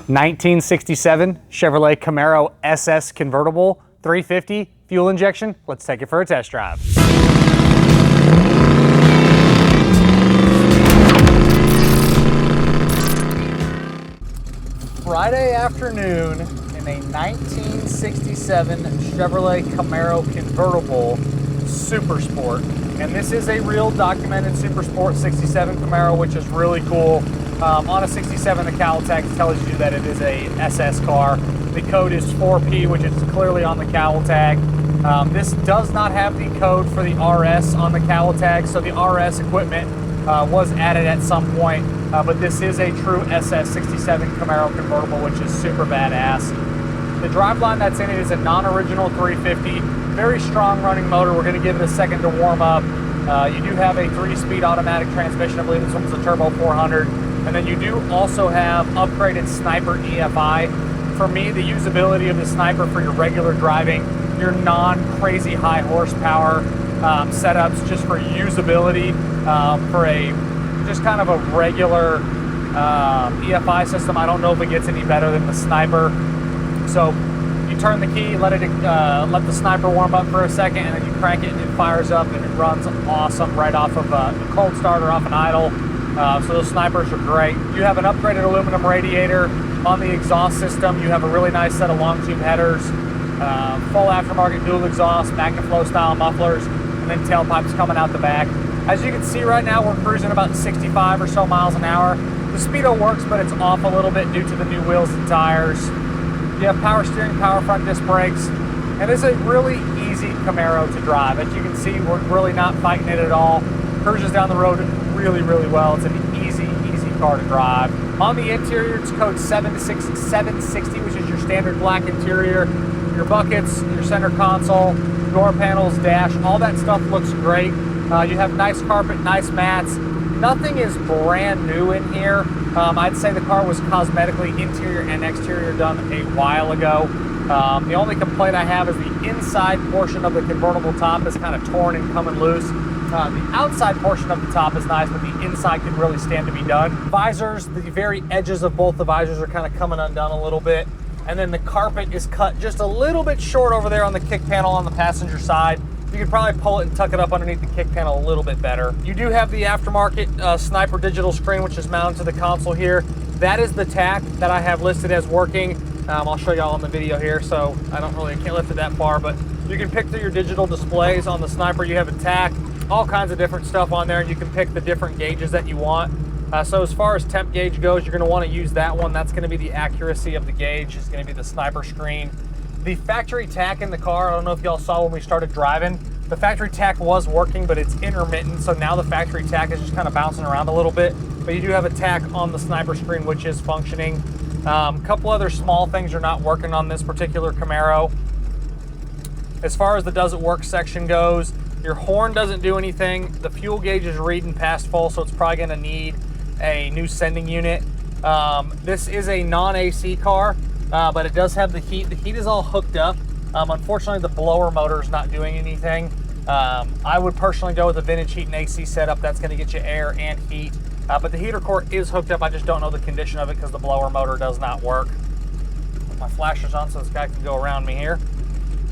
1967 Chevrolet Camaro SS Convertible 350 fuel injection. Let's take it for a test drive. Friday afternoon in a 1967 Chevrolet Camaro Convertible Super Sport. And this is a real documented Super Sport 67 Camaro, which is really cool. On a 67, the cowl tag tells you that it is a SS car. The code is 4P, which is clearly on the cowl tag. This does not have the code for the RS on the cowl tag, so the RS equipment was added at some point, but this is a true SS 67 Camaro convertible, which is super badass. The driveline that's in it is a non-original 350, very strong running motor. We're going to give it a second to warm up. You do have a 3-speed automatic transmission. I believe this one's a turbo 400. And then you do also have upgraded Sniper EFI. For me, the usability of the Sniper for your regular driving, your non-crazy high horsepower setups, just for usability, for a just kind of a regular EFI system. I don't know if it gets any better than the Sniper. So you turn the key, let the Sniper warm up for a second, and then you crank it and it fires up and it runs awesome right off of a cold starter off an idle. So those Snipers are great. You have an upgraded aluminum radiator on the exhaust system. You have a really nice set of long tube headers, full aftermarket dual exhaust, Magnaflow style mufflers, and then tailpipes coming out the back. As you can see right now, we're cruising about 65 or so miles an hour. The speedo works, but it's off a little bit due to the new wheels and tires. You have power steering, power front disc brakes, and it's a really easy Camaro to drive. As you can see, we're really not fighting it at all. Cruises down the road really, really well. It's an easy car to drive. On the interior, it's code 760, which is your standard black interior. Your buckets, your center console, door panels, dash, all that stuff looks great. You have nice carpet, nice mats. Nothing is brand new in here. I'd say the car was cosmetically interior and exterior done a while ago. The only complaint I have is the inside portion of the convertible top is kind of torn and coming loose. The outside portion of the top is nice, but the inside can really stand to be done. Visors, the very edges of both the visors are kind of coming undone a little bit. And then the carpet is cut just a little bit short over there on the kick panel on the passenger side. You could probably pull it and tuck it up underneath the kick panel a little bit better. You do have the aftermarket Sniper digital screen, which is mounted to the console here. That is the tack that I have listed as working. I'll show y'all on the video here, so I can't lift it that far, but you can pick through your digital displays on the Sniper. You have a tack, all kinds of different stuff on there, and you can pick the different gauges that you want. So as far as temp gauge goes, you're going to want to use that one. That's going to be the accuracy of the gauge. It's going to be the Sniper screen. The factory tack in the car, I don't know if y'all saw when we started driving, the factory tack was working, but it's intermittent, so now the factory tack is just kind of bouncing around a little bit. But you do have a tack on the Sniper screen, which is functioning. A couple other small things are not working on this particular Camaro. As far as the does it work section goes, your horn doesn't do anything. The fuel gauge is reading past full, so it's probably going to need a new sending unit. This is a non-AC car, but it does have the heat. The heat is all hooked up. Unfortunately, the blower motor is not doing anything. I would personally go with a vintage heat and AC setup. That's going to get you air and heat. But the heater core is hooked up. I just don't know the condition of it because the blower motor does not work. Put my flashers on so this guy can go around me here.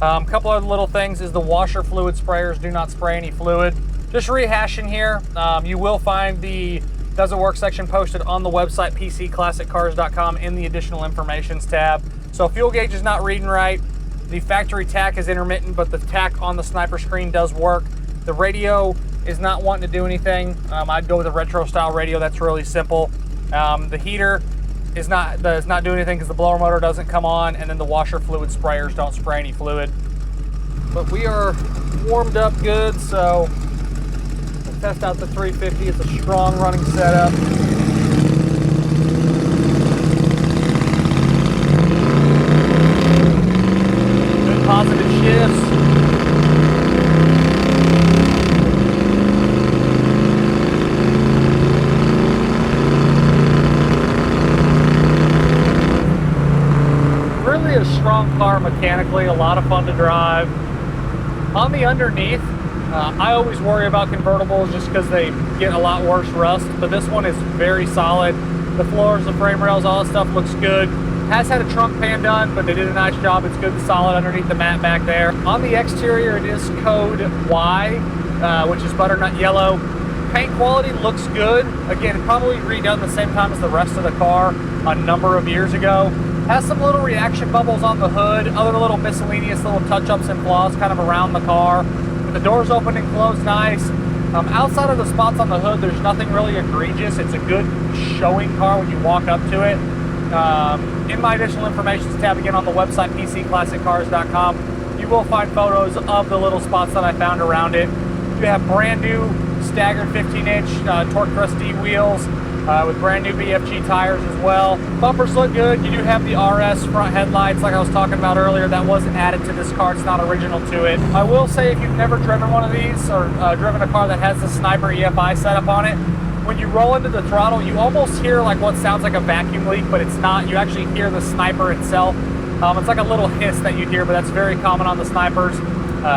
A couple other little things is the washer fluid sprayers do not spray any fluid. Just rehashing here, you will find the Does It Work section posted on the website pcclassiccars.com in the additional informations tab. So fuel gauge is not reading right. The factory tack is intermittent, but the tack on the Sniper screen does work. The radio is not wanting to do anything. I'd go with a retro style radio. That's really simple. The heater does not do anything because the blower motor doesn't come on, and then the washer fluid sprayers don't spray any fluid. But we are warmed up good, so we'll test out the 350. It's a strong running setup. Good positive shifts. Really a strong car mechanically, a lot of fun to drive. On the underneath, I always worry about convertibles just because they get a lot worse rust, but this one is very solid. The floors, the frame rails, all that stuff looks good. Has had a trunk pan done, but they did a nice job. It's good and solid underneath the mat back there. On the exterior, it is code Y, which is butternut yellow. Paint quality looks good. Again, probably redone the same time as the rest of the car a number of years ago. Has some little reaction bubbles on the hood, other little miscellaneous little touch-ups and flaws kind of around the car. With the doors open and closed nice. Outside of the spots on the hood, there's nothing really egregious. It's a good showing car when you walk up to it. In my additional information tab, again on the website, pcclassiccars.com, you will find photos of the little spots that I found around it. You have brand new staggered 15-inch Torq Thrust D wheels with brand new BFG tires as well. Bumpers look good. You do have the RS front headlights like I was talking about earlier. That was added to this car. It's not original to it. I will say if you've never driven one of these or driven a car that has the Sniper EFI setup on it, when you roll into the throttle, you almost hear like what sounds like a vacuum leak, but it's not. You actually hear the Sniper itself. It's like a little hiss that you hear, but that's very common on the Snipers.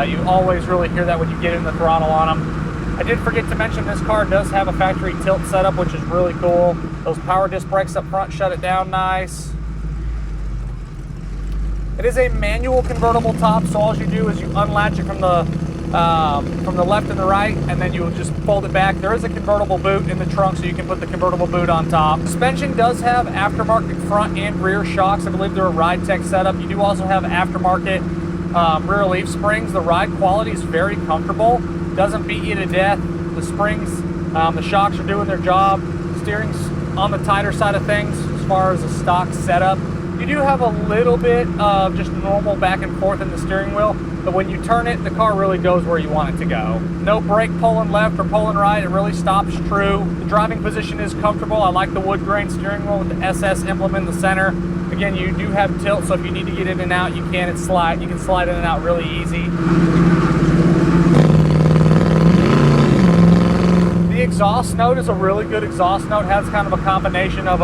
You always really hear that when you get in the throttle on them. I did forget to mention this car does have a factory tilt setup, which is really cool. Those power disc brakes up front shut it down nice. It is a manual convertible top, so all you do is you unlatch it from the left and the right, and then you just fold it back. There is a convertible boot in the trunk, so you can put the convertible boot on top. Suspension does have aftermarket front and rear shocks. I believe they're a Ride Tech setup. You do also have aftermarket rear leaf springs. The ride quality is very comfortable. Doesn't beat you to death. The springs, the shocks are doing their job. Steering's on the tighter side of things as far as a stock setup. You do have a little bit of just normal back and forth in the steering wheel, but when you turn it, the car really goes where you want it to go. No brake pulling left or pulling right. It really stops true. The driving position is comfortable. I like the wood grain steering wheel with the SS emblem in the center. Again, you do have tilt, so if you need to get in and out, you can slide in and out really easy. The exhaust note is a really good exhaust note. It has kind of a combination of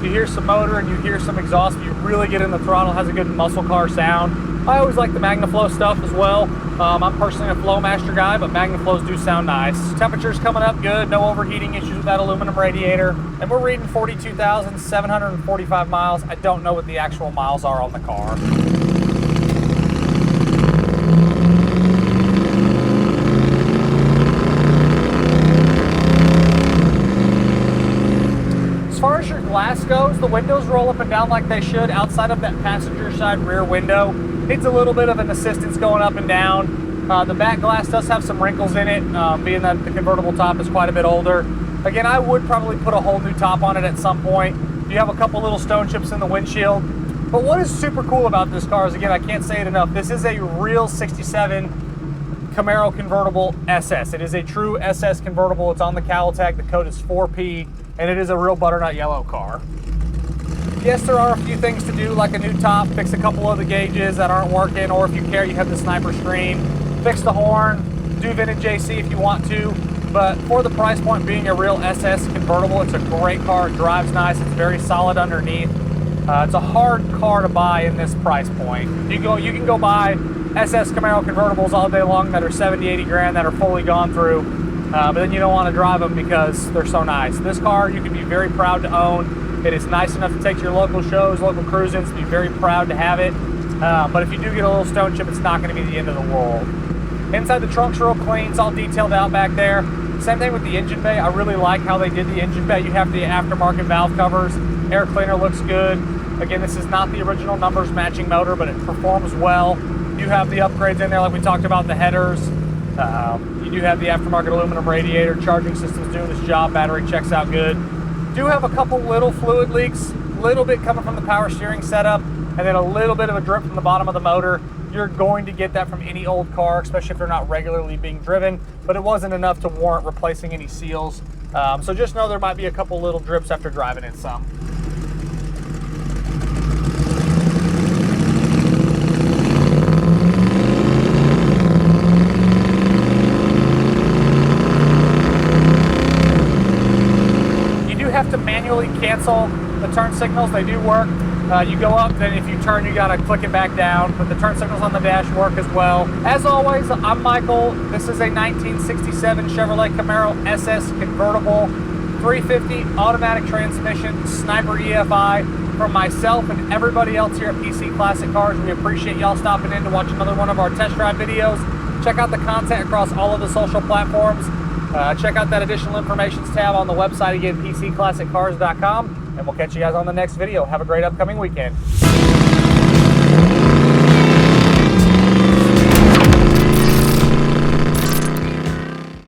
you hear some motor and you hear some exhaust, but you really get in the throttle. It has a good muscle car sound. I always like the Magnaflow stuff as well. I'm personally a Flowmaster guy, but Magnaflows do sound nice. Temperature's coming up good, no overheating issues with that aluminum radiator. And we're reading 42,745 miles. I don't know what the actual miles are on the car. As far as your glass goes, the windows roll up and down like they should outside of that passenger side rear window. Needs a little bit of an assistance going up and down. The back glass does have some wrinkles in it, being that the convertible top is quite a bit older. Again, I would probably put a whole new top on it at some point. You have a couple little stone chips in the windshield. But what is super cool about this car is, again, I can't say it enough, this is a real 67 Camaro convertible SS. It is a true SS convertible. It's on the cowl tag. The code is 4P. And it is a real butternut yellow car. Yes, there are a few things to do, like a new top, fix a couple of the gauges that aren't working, or if you care, you have the Sniper screen, fix the horn, do vintage AC if you want to. But for the price point being a real SS convertible, it's a great car. It drives nice. It's very solid underneath. It's a hard car to buy in this price point. You can go buy SS Camaro convertibles all day long that are 70, 80 grand that are fully gone through. But then you don't want to drive them because they're so nice. This car you can be very proud to own. It is nice enough to take to your local shows, local cruisings, be very proud to have it. But if you do get a little stone chip, it's not going to be the end of the world. Inside the trunk's real clean. It's all detailed out back there. Same thing with the engine bay. I really like how they did the engine bay. You have the aftermarket valve covers. Air cleaner looks good. Again, this is not the original numbers matching motor, but it performs well. You have the upgrades in there like we talked about, the headers. You do have the aftermarket aluminum radiator. Charging system's doing its job. Battery checks out good. Do have a couple little fluid leaks, a little bit coming from the power steering setup, and then a little bit of a drip from the bottom of the motor. You're going to get that from any old car, especially if they're not regularly being driven, but it wasn't enough to warrant replacing any seals. So just know there might be a couple little drips after driving it some. Have to manually cancel the turn signals. They do work. You go up, then if you turn, you gotta click it back down. But the turn signals on the dash work as well. As always, I'm Michael. This is a 1967 Chevrolet Camaro SS convertible. 350 automatic transmission, Sniper EFI. From myself and everybody else here at PC Classic Cars, we appreciate y'all stopping in to watch another one of our test drive videos. Check out the content across all of the social platforms. Check out that additional information tab on the website again, PCClassicCars.com, and we'll catch you guys on the next video. Have a great upcoming weekend.